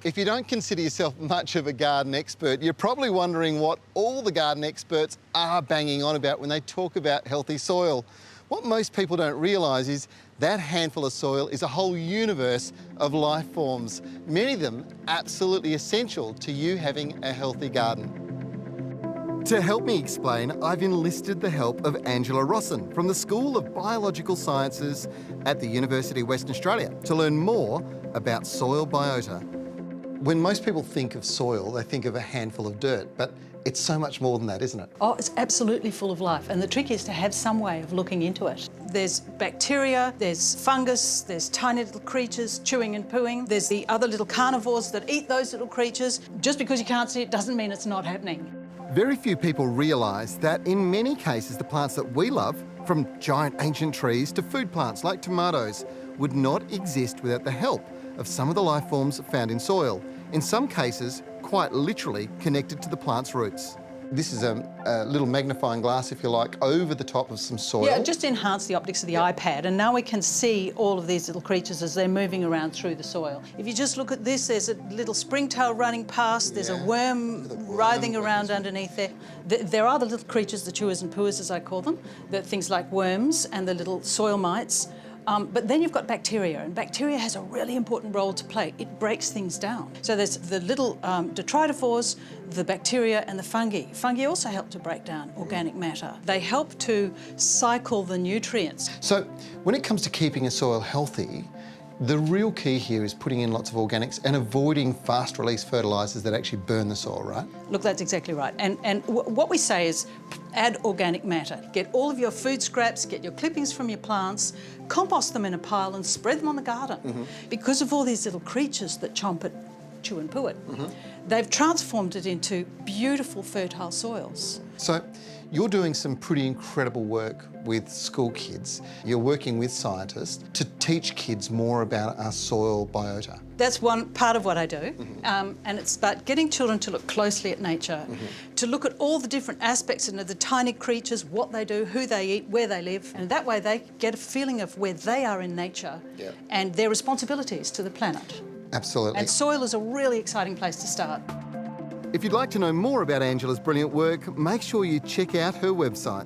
If you don't consider yourself much of a garden expert, you're probably wondering what all the garden experts are banging on about when they talk about healthy soil. What most people don't realise is that handful of soil is a whole universe of life forms, many of them absolutely essential to you having a healthy garden. To help me explain, I've enlisted the help of Angela Rosson from the School of Biological Sciences at the University of Western Australia to learn more about soil biota. When most people think of soil, they think of a handful of dirt, but it's so much more than that, isn't it? Oh, it's absolutely full of life, and the trick is to have some way of looking into it. There's bacteria, there's fungus, there's tiny little creatures chewing and pooing, there's the other little carnivores that eat those little creatures. Just because you can't see it doesn't mean it's not happening. Very few people realise that in many cases the plants that we love, from giant ancient trees to food plants like tomatoes, would not exist without the help of some of the life forms found in soil, in some cases quite literally connected to the plant's roots. This is a little magnifying glass, if you like, over the top of some soil. Yeah, just enhance the optics of the iPad, and now we can see all of these little creatures as they're moving around through the soil. If you just look at this, there's a little springtail running past, there's a worm writhing around underneath there. There are the little creatures, the chewers and pooers as I call them, things like worms and the little soil mites. But then you've got bacteria, and bacteria has a really important role to play. It breaks things down. So there's the little detritivores, the bacteria and the fungi. Fungi also help to break down organic matter. They help to cycle the nutrients. So when it comes to keeping a soil healthy, the real key here is putting in lots of organics and avoiding fast-release fertilisers that actually burn the soil, right? Look, that's exactly right. And what we say is add organic matter. Get all of your food scraps, get your clippings from your plants, compost them in a pile and spread them on the garden. Because of all these little creatures that chomp it, chew and poo it, they've transformed it into beautiful, fertile soils. So you're doing some pretty incredible work with school kids. You're working with scientists to teach kids more about our soil biota. That's one part of what I do, and it's about getting children to look closely at nature, to look at all the different aspects and the tiny creatures, what they do, who they eat, where they live, and that way they get a feeling of where they are in nature and their responsibilities to the planet. Absolutely. And soil is a really exciting place to start. If you'd like to know more about Angela's brilliant work, make sure you check out her website.